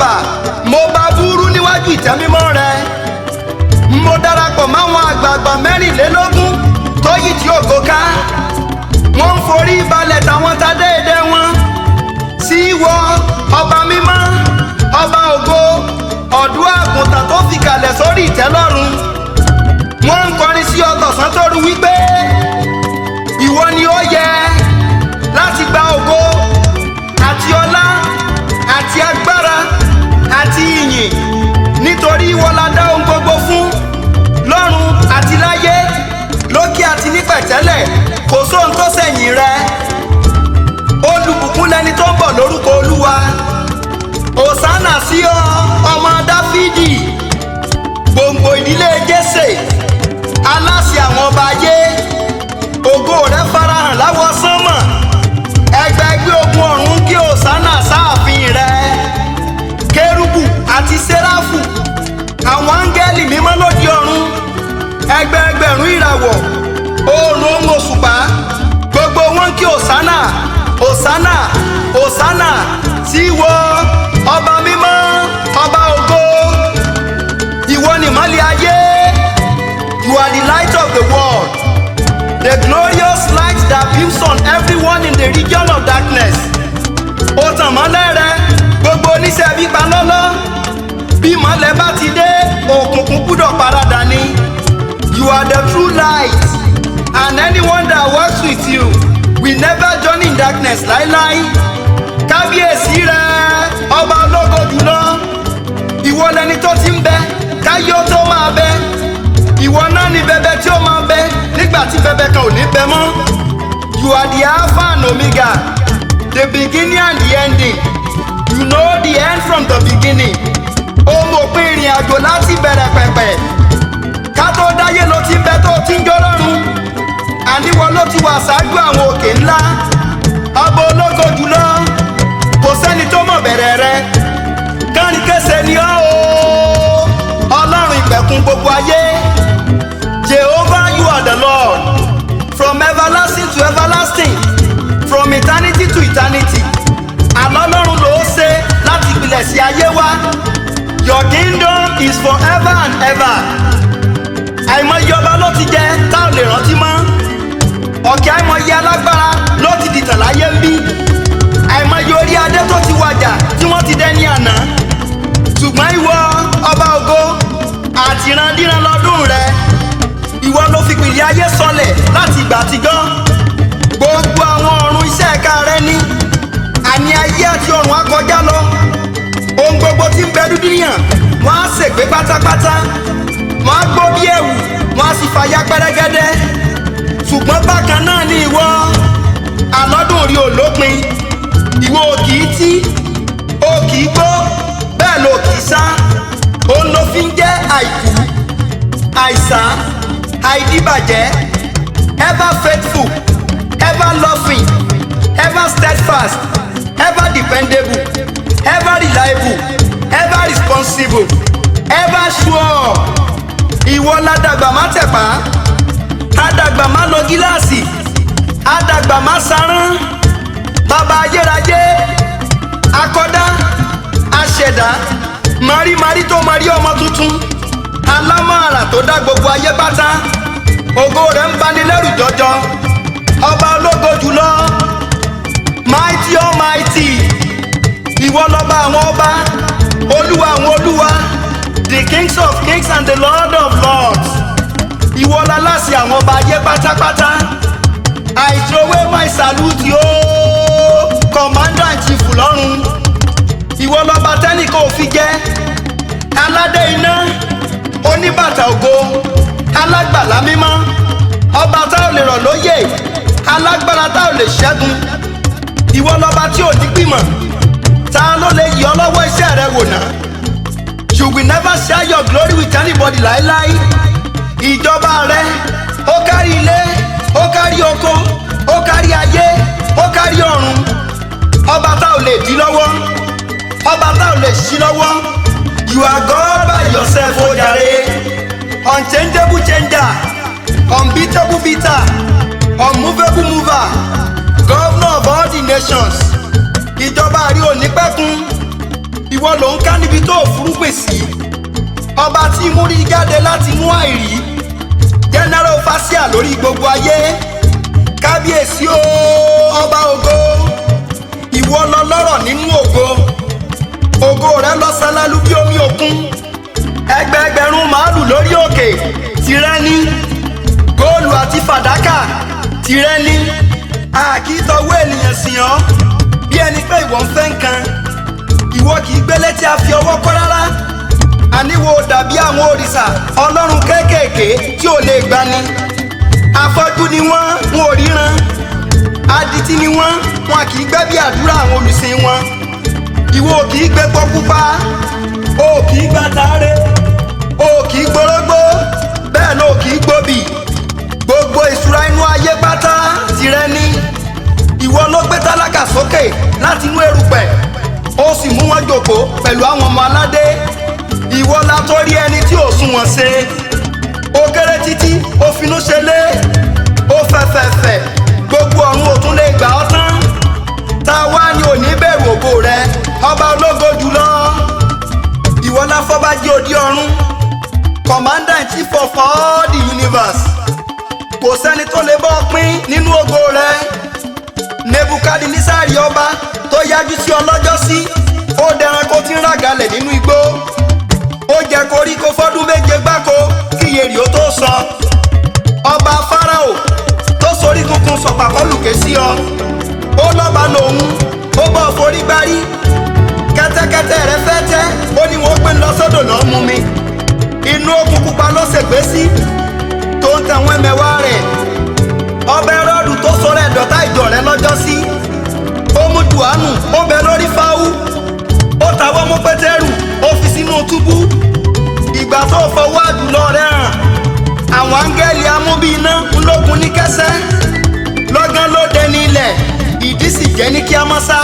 àràbà mo bá burú níwájú ìtẹ́ mímọ́ rẹ. Mo darapọ̀ máwọn àgbààgbà mẹ́rìnlélógún tó yí tí ògo ká. Wọ́n ń forí balẹ̀ táwọn ta déédéé wọn. Sí ìwọ ọba mímọ́, ọba ògo, ọ̀dọ́ àgùntàn tó fi kalẹ̀ sórí ìtẹ́ lọ́run. Wọ́n ń kọrin sí ọ tọ̀sán tóru wípé ìwọ ni ó yẹ láti gba ògo àti ọlá àti agbára àti ìyìn, nítorí ìwọ la dá ohun gbogbo fún lọ́run àti láyé, lókè àti ní pẹ̀tẹ́lẹ̀, kò sóhun tó sẹ̀yìn rẹ. Olùbùkún lẹni tó ń bọ̀ lórúkọ Olúwa. Hòsánà sí ọ ọmọ Dáfídì, gbòǹgbò ìdílé Jésè, aláṣẹ àwọn ọba ayé. Ògo rẹ farahàn láwọ sánmọ̀, ẹgbẹẹgbẹ́ ogun ọ̀run kí Hòsánà sáàfin rẹ. Kérúbù àti séráfù, àwọn áńgẹ́lì mímọ́ lóde ọ̀run, ẹgbẹẹgbẹ̀rún ìràwọ̀, oòrùn ohun òṣùpá, gbogbo wọn kí Hòsánà, Hòsánà, Hòsánà sí ìwọ ọba mímọ́, ọba ògo. Ìwọ ni ìmọ́lẹ̀ ayé. You are the light of the world, the glorious light that beams on everyone in the region of darkness. Ó tàn mọ́lẹ̀ rẹ, gbogbo oníṣẹ́ bí palọ́lọ́. Bí ìmọ́lẹ̀ bá ti dé, òkùnkùn gbúdọ̀ paradà ni. You are the true light, and anyone that works with you will never journey in darkness láíláí. Kábíyèsí rẹ, ọba ológo jùlọ. Ìwọ lẹni tó ti ń bẹ káyé ó tó máa bẹ. Ìwọ náà ni bẹbẹ tí ó máa bẹ nígbà tí bẹbẹ kan ò ní bẹ mọ́. You are the Alpha and Omega, the beginning and the ending. You know the end from the beginning. Ó mọ̀ pé ìrìn àjò láti bẹ̀rẹ̀ pẹ̀pẹ̀. Ká tó dáyé ló ti bẹ tó ti ń jọ́lọ́run. Àníwọ̀ ló ti wà ṣáájú àwọn òkè ńlá. Ọba ológo jùlọ, kò sẹ́ni tó mọ̀ bẹ̀rẹ̀ rẹ. Kánrin kése ni ọ́ o, Ọlọ́run ìpẹ̀kun gbogbo ayé. Jehovah, you are the Lord, from everlasting to everlasting, from eternity to eternity. Àlọ́lọ́run ló ṣe láti ìpìlẹ̀ sí ayé wa. Your kingdom is forever and ever. Àìmọye ọba ló ti jẹ tá ò lè rántí mọ́. Ọ̀kẹ́ àìmọye alágbára ló ti dìtàn láyé ń bí. Àìmọye orí adé tó ti wàjà tí wọ́n ti dẹ́ ní àná. Ṣùgbọ́n ìwọ ọba ògo, àtìrandíran lọ́dún rẹ. Ìwọ ló fi pìlẹ̀ ayé sọlẹ̀ láti ìgbà àtijọ́. Gbogbo àwọn ọ̀run iṣẹ́ ẹ̀ka rẹ ní. Àní ayé àti ọ̀run á kọjá lọ. Ohun gbogbo tí ń bẹ dúdú yàn, wọ́n á ṣègbé pátápátá. Wọ́n á gbó bí ẹ̀wù, wọ́n á sì fàya pẹ́rẹ́gẹ́dẹ́. Ṣùgbọ́n bákan náà ni ìwọ, àlọ́dún orí olópin. Ìwọ ò kì í tí, ò kì í gbó, bẹ́ẹ̀ ló kì í sá. Òun ló fi ń jẹ́ àìkú, àìsá, àìdíbàjẹ́, ever faithful, ever loving, ever steadfast, ever dependable, ever reliable, ever responsible, ever sure. Ìwọ ládàgbà má tẹ̀pá, àdàgbà má lọ gíláàsì, àdàgbà má sarán. Bàbá ayérayé, akọ́dá, aṣẹ̀dá, marímarí tó marí ọmọ tuntun, alámọ̀ọ́rà tó dá gbogbo ayé pátá. Ògo rẹ̀ ń bani lẹ́rù jọjọ. Ọba ológo jùlọ, mighty almighty. Ìwọ lọ́ba àwọn ọba, olúwa àwọn olúwa, the kings of kings and the lord of lords. Ìwọ láláṣẹ àwọn ọba ayé pátápátá. I throw away my salute yo, commander in chief lọ́run. Ìwọ lọ́ba tẹ́nìkan ò fi jẹ́, aládé iná, oníbàtà ògo, alágbàlá mímọ́, ọba tá ò lè rọ̀ lóyè, alágbára tá ò lè ṣẹ́gun. Ìwọ lọ́ba tí ò ní gbìmọ̀, ta ló lè yọ lọ́wọ́ iṣẹ́ rẹ wò náà? You will never share your glory with anybody láíláí. Ìjọba rẹ, ó kárí ilé, ó kárí oko, ó kárí ayé, ó kárí ọ̀run. Ọba tá ò lè dí lọ́wọ́, ọba tá ò lè ṣí lọ́wọ́. You are God by yourself, ó jàre. Unchangeable changer, unbeatable beater, unmovable mover, governor of all the nations. Ìjọba rí òní pẹ́kun, ìwọ ló ń ká níbi tó òfurufú sí, ọba tí múrí jáde láti mú àìrí, general fasia lórí gbogbo ayé. Kábíyèsí o ọba ògo, ìwọ lọ lọ́rọ̀ nínú ògo, ògo rẹ lọ sálálú bí omi òkun. Ẹgbẹẹgbẹ̀rún màálù lórí òkè tìrẹ ni, góòlù àti fàdákà tìrẹ ni. Àkìtọ̀wọ́ ènìyàn sìn ọ́ bí ẹni pé ìwọ ń fẹ́ nǹkan. Ìwọ kì í gbélé tí a fi ọwọ́ kọ́ rárá. Àníwò dàbí àwọn òrìṣà ọlọ́run kéékèèké tí ò lè gbani. Afọ́jú ni wọ́n, wọn ò ríran. Adití ni wọ́n, wọn kì í gbẹ́ bí àdúrà àwọn olùsìn wọn. Ìwọ kì í gbé pọ́ pupa, o kì í gba tàárẹ, o kì í gborógbó, bẹ́ẹ̀ ló kì í gbòbì. Gbogbo ìṣúra inú ayé pátá tìrẹ ni. Ìwọ ló gbé tálákà sókè láti inú erùpẹ̀, ó sì mú wọn jókòó pẹ̀lú àwọn ọmọ aládé. Ìwọ la tó rí ẹni tí ò sunwọ̀n ṣe, ó kéré títí ó finú ṣe lé, ó fẹ̀fẹ̀fẹ̀ gbogbo ọ̀run ò tún lè gbà ọ́ tán. Ta wá ni ò ní bẹ̀rù ògo rẹ, ọba ológo jùlọ. Ìwọ la fọbajì òdi ọ̀run, commander in chief of all the universe. Kò sẹ́ni tó lè bọ́ pín nínú ògo rẹ. Nebukadnesari ọba tó yájú sí ọlọ́jọ́ sí, ó dẹranko tí ń ràgàlẹ̀ nínú igbó. Ó jẹ koríko fọ́dún méje gbáko kí yèrè ó tó sọ. Ọba Fáráò tó sorí kunkun sọ̀pàkọ́lùkè sí ọ. Ó lọ́ba lòun, ó bọ̀ forí gbárí. Kẹ́tẹ́kẹ́tẹ́ rẹ fẹ́ tẹ́, ó ní wọ́n gbé lọ sódò lọ́ mú mi. Inú òkun pupa ló ṣègbé sí, tó ń tẹ̀wọ́n ẹ̀mẹ̀wá rẹ̀. Ọba Hẹ́rọ́dù tó sọ̀rọ̀ ẹ̀dọ̀tá ìjọ rẹ̀ lọ́jọ́ sí. Ó mú Jòhánù, ó bẹ lórí fáwú. Ó tàwọ́ mú Pétérù, ó fi sínú túbú. Ìgbà tó fọwọ́ àjùlọ rẹ̀ hàn, àwọn áńgẹ́lì amúbí iná ńlógun ní kẹsẹ́. Lọ́gán ló dẹni ilẹ̀, ìdí sì jẹ́ ní kí a mọ́ sá.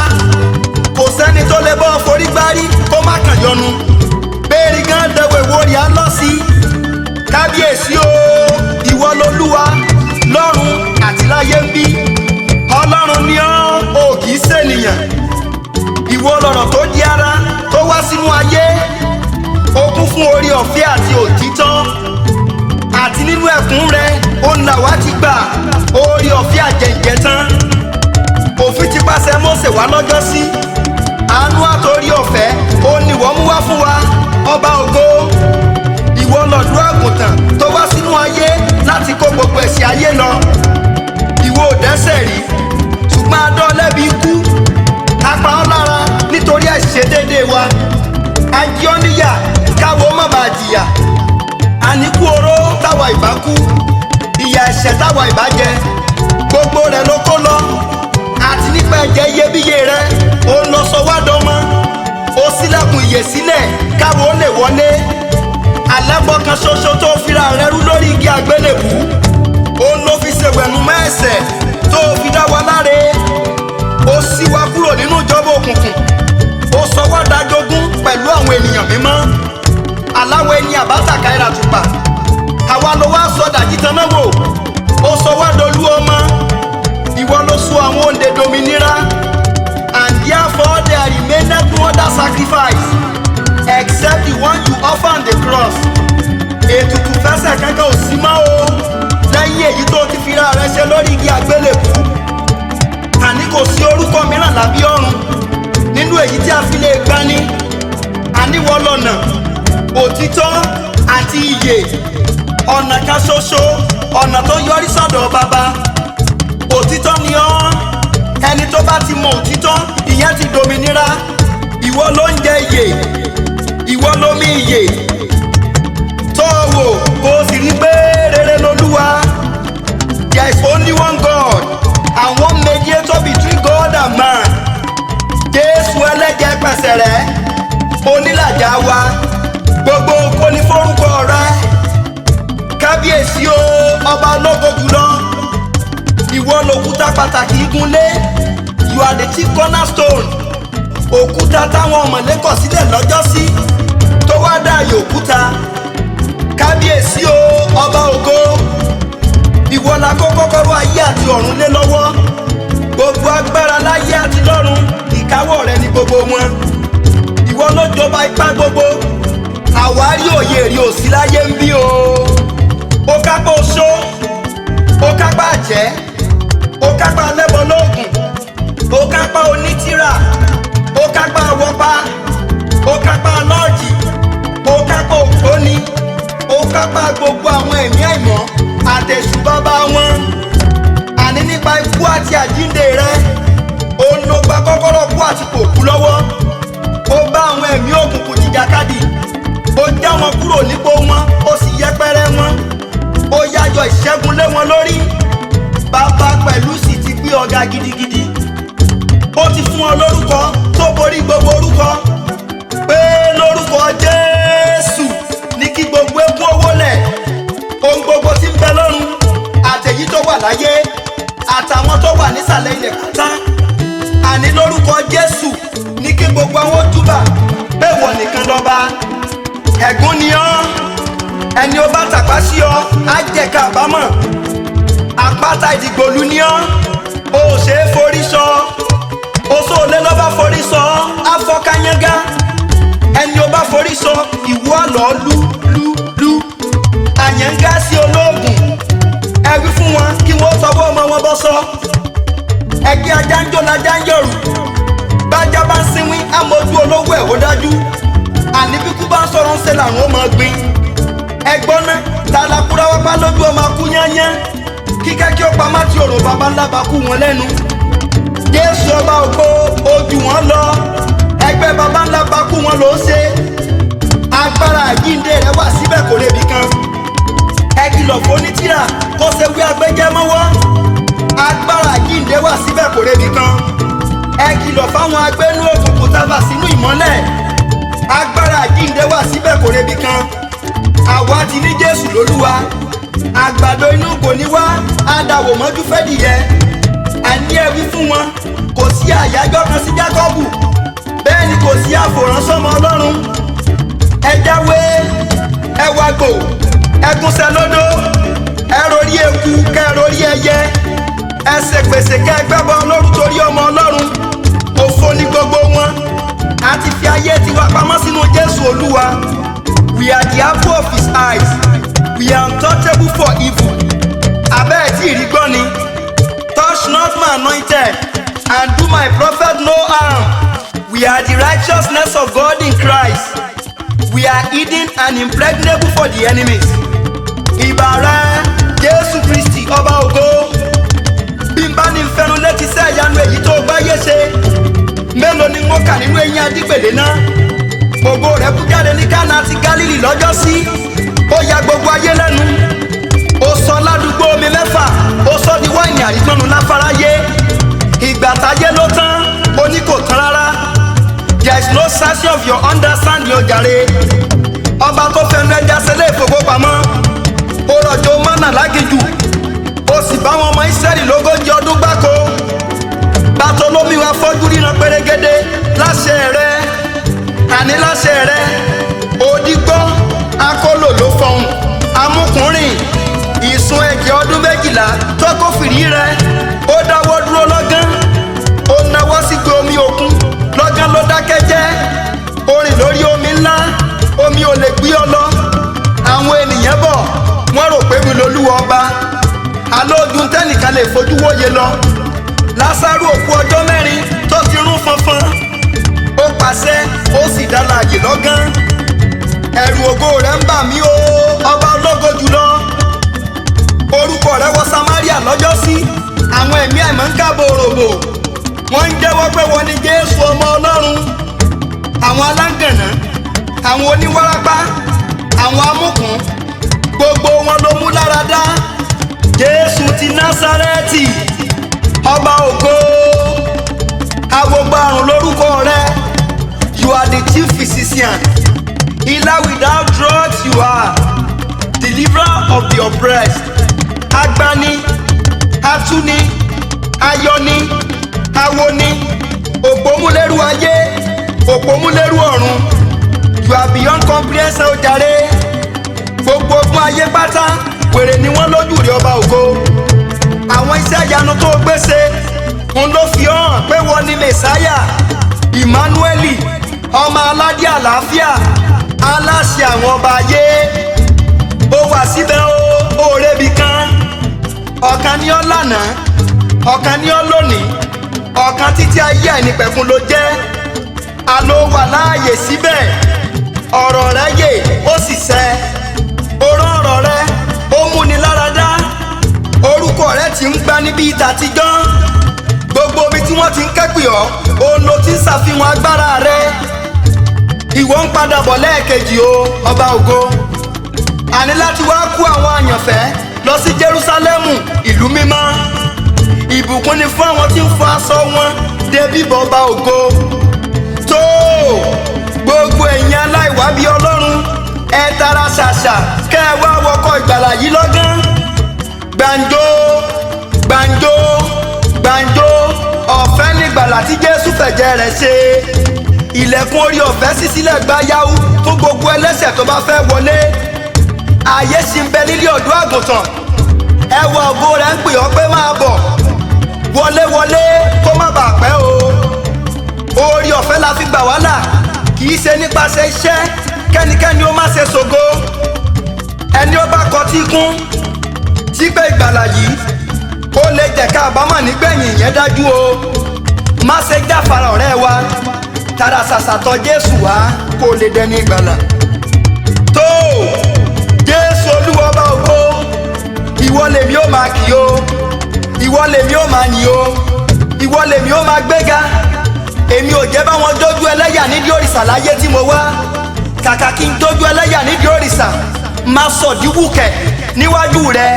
Kò sẹ́ni tó lè bọ́ forí gbárí kó má kàn yọnu. Béèrè gan dẹ̀wò ìwòrì á lọ sí. Kábíyèsí o, ìwọ lolúwa lọ́run àti láyé ń bí. Ọlọ́run ni ọ́, o kì í ṣènìyàn. Ìwọ lọ̀rọ̀ tó di ara tó wá sínú ayé. Ó kún fún oore ọ̀fẹ́ àti òtítọ́. Àti nínú ẹ̀kún rẹ, ó ń là wá ti gbà oore ọ̀fẹ́ àjẹ̀ǹjẹ̀ tán. Òfin ti pàṣẹ Mósè wá lọ́jọ́ sí. Àánú àtòrí ọ̀fẹ́, ó ní wọ́n mú wá fún wa, ọba ògo. Ìwọ lọ̀dún àgùntàn tó wá sínú ayé láti kó gbogbo ẹ̀ṣẹ̀ ayé lọ. Ìwọ ò dẹ́ṣẹ̀ rí, ṣùgbọ́n a dán ọ lẹ́bi ikú. A pa ọ́ lára nítorí àìṣedéédéé wa. A jí ọ́ níyà káwo má bàa jìyà. Àníkú oró táwa ìbá kú, ìyà ẹ̀ṣẹ̀ táwa ìbá jẹ, gbogbo rẹ̀ ló kó lọ. Àti nípa ẹ̀jẹ̀ iyebíye rẹ̀, ó ń lọ sọ wá dọmọ. Ó ṣílẹ̀kùn ìyè sílẹ̀ káwo lè wọlé. Àlẹ́bọ kan ṣoṣo tó fira rẹ̀ rú lórí igi àgbélébùú. Ó ló fi ṣèwẹ̀nùmọ́ ẹ̀ṣẹ̀ tó fi dá wa láre. Ó ṣí wa kúrò nínú ìjọba òkùnkùn. Ó sọ wá dájogún pẹ̀lú àwọn ènìyàn mímọ́. Aláwọ̀ ẹni àbátàkà ìràtùpà. Àwa ló wá sọ dàjí taná wò. Ó sọ wá dolú ọmọ. Ìwọ ló sọ àwọn òǹdè dominira. And therefore there remaineth no other sacrifice except the one you offer on the cross. Ètùtù fẹsẹ̀ kankan ò sí mọ́ o. Lẹ́yìn èyí tó ti fira rẹ̀ ṣe lórí igi àgbélébùú. Àní kò sí orúkọ mìíràn lábí ọ̀run nínú èyí tí a fi lè gbani. Àníwọ lọ̀nà, òtítọ́ àti ìyè. Ọ̀nà kan ṣoṣo, ọ̀nà tó yọrí sọ́dọ̀ Baba. Òtítọ́ ni ọ́. Ẹni tó bá ti mọ òtítọ́, ìyẹn ti dòmìnira. Ìwọ ló ń jẹ ìyè, ìwọ ló mí ìyè. Tó o wò kó o sì rí pé rere lolúwa. There is only one God and one mediator between God and man. Jésù ẹlẹ́jẹ̀ pẹ̀sẹ̀ rẹ̀, onílàjà wa. Gbogbo kò ní forúkọ rẹ. Kábíyèsí o, ọba ológo jùlọ. Ìwọ lòkúta pàtàkì igunlé. You are the chief cornerstone. Òkúta táwọn ọmọlé kọ̀ sílẹ̀ lọ́jọ́ sí, tó wá dààyè òkúta. Kábíyèsí o, ọba ògo. Ìwọ la kó kọ́kọ́rọ́ ayé àti ọ̀run lé lọ́wọ́. Gbogbo agbára láyé àti lọ́run, ìkáwọ́ rẹ ni gbogbo wọn. Ìwọ ló bàbá ipá gbogbo àwárí òye èrè òsì láyé ń bí o. Ó kápá oṣó, ó kápá àjẹ́, ó kápá lẹ́bọ lóògùn, ó kápá onítìrà, ó kápá wọ́pá, ó kápá lọ́ọ̀jì, ó kápá ògbóni, ó kápá gbogbo àwọn ẹ̀mí àìmọ́ àtẹ̀sù bàbá wọn. Àní nípa ikú àti àjíǹde rẹ, òun ló gba kọ́kọ́rọ́ kú àti kòkú lọ́wọ́. Ó bá àwọn ẹ̀mí òkùnkùn jìjàkadì, ó já wọn kúrò nípò wọn, ó sì yẹpẹrẹ wọn, ó yáyọ ìṣẹ́gun lé wọn lórí. Bàbá pẹ̀lú sì ti gbé ọ̀gá gidigidi. Ó ti fún ọ lórúkọ tó borí gbogbo orúkọ, pé lórúkọ Jésù ní kí gbogbo eku owó lẹ̀. Ohun gbogbo tí ń bẹ lọ́run àtèyí tó wà láyé àtàwọn tó wà nísàlẹ̀ ilẹ̀ pátá. Àní lórúkọ Jésù ní kí gbogbo àwọn júbà pé wọ́n nìkan lọ́ba. Ẹ̀gún ni ọ́, ẹni ó bá tàpá sí ọ á jẹ kábàámọ̀. Àpáta ìdìgbòlù ni ọ́, o ò ṣe é forí sọ. Oṣó olé ló bá forí sọ á fọ́ kányángá. Ẹni ó bá forí sọ ìwọ àlọ́ lú. Àyàngá sí olóògùn, ẹ wí fún wọn kí wọ́n tọwọ́ ọmọ wọn bọ́ sọ. Ẹgbẹ́ ajá ń jó lajá ń yọ̀rù, bájá bá ń sinwín amójú olówó ẹ̀ ó dájú. Àní bí kú bá ń sọ̀rọ̀ ń ṣe làwọn ó máa gbin. Ẹgbọ́n náà tàlàkúrá wá bá lójú ọmọ akú yányán, kíkẹ́ kí ó pamọ́ tí òrò bàbá ńlá bá kú wọn lẹ́nu. Jésù ọba ògo ojú wọn lọ, ẹgbẹ́ bàbá ńlá bá kú wọn ló ṣe. Agbára àjíǹde rẹ̀ wà síbẹ̀ kò lébi kan. Ẹ kìlọ̀ fónítìrà kó ṣe wí agbẹ́jẹ́ mọ́wọ́. Agbára àjíǹde wà síbẹ̀ kò lébi kan. Ẹ kìlọ̀ fáwọn agbénú òkùnkùn tábà sínú ìmọ́lẹ̀. Agbára àjíǹde wà síbẹ̀ kò lébi kan. Àwa ti ní Jésù lólúwa. Àgbàdo inú kò ní wá, àdàwọ̀ mọ́jú fẹ́ dìyẹ. Àní ẹ wí fún wọn, kò sí àyájọ́ kan sí Jákọ́bù, bẹ́ẹ̀ ni kò sí àfòrán sọ́mọ Ọlọ́run. Ẹ jáwé, ẹ wàgbò, ẹ gúnṣẹ́ lódó, ẹ rorí eku, kẹ rorí ẹyẹ, ẹ ṣèpèsè kẹ gbẹ́bọ lóru torí ọmọ Ọlọ́run. Òfo ni gbogbo wọn, a ti fi ayé tiwa pamọ́ sínú Jésù Olúwa. We are the apple of his eyes, we are untouchable for evil. Abẹ́ ẹ̀ tí ì rí gbọ́ ni. Touch not my anointed, and do my prophet no harm. We are the righteousness of God in Christ. We are hidden and impregnable for the enemies. Ìbà rẹ, Jésù Kristi ọba ògo. Bí n bá ní fẹnu létí sẹ́ ìyanu èyí tó gbáyé ṣe, mélòó ni mo kà nínú eyín adígbèlé náà? Ògo rẹ̀ bú jáde ní Kánà àti Gálílì lọ́jọ́sí. Ó ya gbogbo ayé lẹ́nu. Ó sọ ládùúgbò omi mẹ́fà, ó sọ di wáìnì àrígbọ́nù láfaráyé. Ìgbà táyé ló tán, ó ní kò tán rárá. There is no searching of your understanding o jàre. Ọba tó fẹnu ẹja sílẹ̀ ìfowópamọ́, ó rọ̀jò mánà lágìjù, ó sì bá wọn ọmọ Ísírẹ́lì lógójì ọdún gbáko. Bàtólómì wa fọ́jú ríran pérégedé láṣẹ rẹ̀. Àní láṣẹ rẹ̀, òdìgbọ́ akólò ló fọhùn. Amúkùnrin ìsun ẹ̀jẹ̀ ọdún 12 tó kófìrí rẹ̀, ó dáwọ́ dúró lọ́gán. Ó nawọ́ sí pé omi òkun lọ́gán ló dákẹ́ jẹ́. Ó rìn lórí omi ńlá, omi ò lè gbé ọ lọ. Àwọn ènìyàn bọ̀, wọ́n rò pé mi lolúwa ọba. Alóògùn tẹ́nìkan lè fojú wòye lọ. Lásárù òkú ọjọ́ 4 tó ti rún fọnfọn. Ó pàṣẹ, ó sì dá láàyè lọ́gán. Ẹ̀rù ògo rẹ̀ ń bà mí o, ọba ológo jùlọ. Orúkọ rẹ̀ wọ Samaria lọ́jọ́sí. Àwọn ẹ̀mí àìmọ́ ń kábò ròbò. Wọ́n ń jẹ́wọ́ pé wọ́n ní Jésù ọmọ Ọlọ́run. Àwọn aláǹgànná, àwọn oníwárápá, àwọn amúkùn, gbogbo wọn ló mú lára dá. Jésù ti Násárẹ́tì, ọba ògo. Agbogbo àrùn lórúkọ rẹ̀. You are the chief physician. Healer without drugs you are. Deliverer of the oppressed. Agbani, atúni, ayọni, awoni, òpómúlérú ayé, òpómúlérú ọ̀run. You are beyond comprehension o jàre. Gbogbo ogun ayé pátá wèrè ni wọ́n lójú rí ọba ògo. Àwọn iṣẹ́ ìyanu tó gbéṣe, òun ló fi hàn pé wọ́n ní Mèsáyà, Ìmánúẹ́lì, ọmọ aládé àlàáfíà aláṣẹ àwọn ọba ayé ó wà síbẹ̀ ó rébi kan ọ̀kan ni ọ́ lánàá ọ̀kan ni ọ́ lónìí ọ̀kan títí ayé àìnípẹ̀kun ló jẹ́ àló wà láàyè síbẹ̀ ọ̀rọ̀ rẹ yè ó sì ṣẹ oró ọ̀rọ̀ rẹ ó múni láradá orúkọ rẹ ti ń gbá níbi ìtàtijọ́ gbogbo omi tí wọ́n ti ń kẹ́pì ọ́ òun ló ti ń ṣàfihàn agbára rẹ ìwọ ń padà bọ̀ lẹ́ẹ̀kejì o ọba ògo àní láti wá kó àwọn àyànfẹ́ lọ sí Jerúsálẹ́mù ìlú mímọ́ ìbùkún ni fún àwọn tí ń fọ aṣọ wọn dé bíbọ̀ ọba ògo tó gbogbo ẹ̀yin aláìwábí Ọlọ́run ẹ tara ṣàṣà kẹ́ ẹ wá wọkọ̀ ìgbàlà yìí lọ́gán gbàǹjo gbàǹjo gbàǹjo ọ̀fẹ́ nígbàlà tí Jésù fẹ̀jẹ̀ rẹ̀ ṣe ilẹ̀kùn orí ọ̀fẹ́ ṣí sílẹ̀ gbáyàwó fún gbogbo ẹlẹ́ṣẹ̀ tó bá fẹ́ wọlé ààyè sì ń bẹ nílé ọ̀dọ́ àgùntàn ẹwà ògo rẹ̀ ń pè ọ́ pé máa bọ̀ wọlé wọlé kó má bàa pẹ́ o orí ọ̀fẹ́ la fi gbà wá là kì í ṣe nípasẹ̀ iṣẹ́ kẹ́nikẹ́ni ó má ṣe ṣògo ẹni ó bá kọtí kún tí pé ìgbàlà yìí ó lè jẹ́ ká àbámọ̀ nígbẹ̀yìn yẹn dájú o má ṣe jáfara ọ̀rẹ́ wa tara ṣàṣàtọ̀ Jésù wá kó lè dẹni ìgbàlà tó Jésù Olúwa ọba ògo ìwọ lèmi ó máa kì o ìwọ lèmi ó máa yìn o ìwọ lèmi ó máa gbéga èmi ò jẹ́ báwọn dójú ẹlẹ́yà nídìí òrìṣà láyé tí mo wá kàkà kí n dójú ẹlẹ́yà nídìí òrìṣà má sọ̀díwùkẹ̀ níwájú rẹ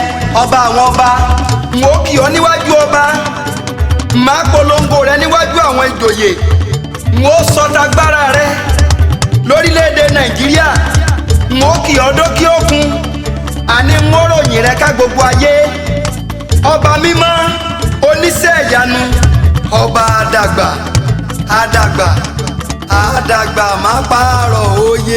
ọba àwọn ọba n ó kì ọ́ níwájú ọba má polongo rẹ níwájú àwọn ìjòyè n ó sọ tagbára rẹ lórílẹ̀‐èdè Nàìjíríà n ó kì ọ́ dókè òkun àní n ó ròyìn rẹ ká gbogbo ayé ọba mímọ́ oníṣẹ́ ìyanu ọba àdàgbà àdàgbà àdàgbà má pààrọ̀ òye.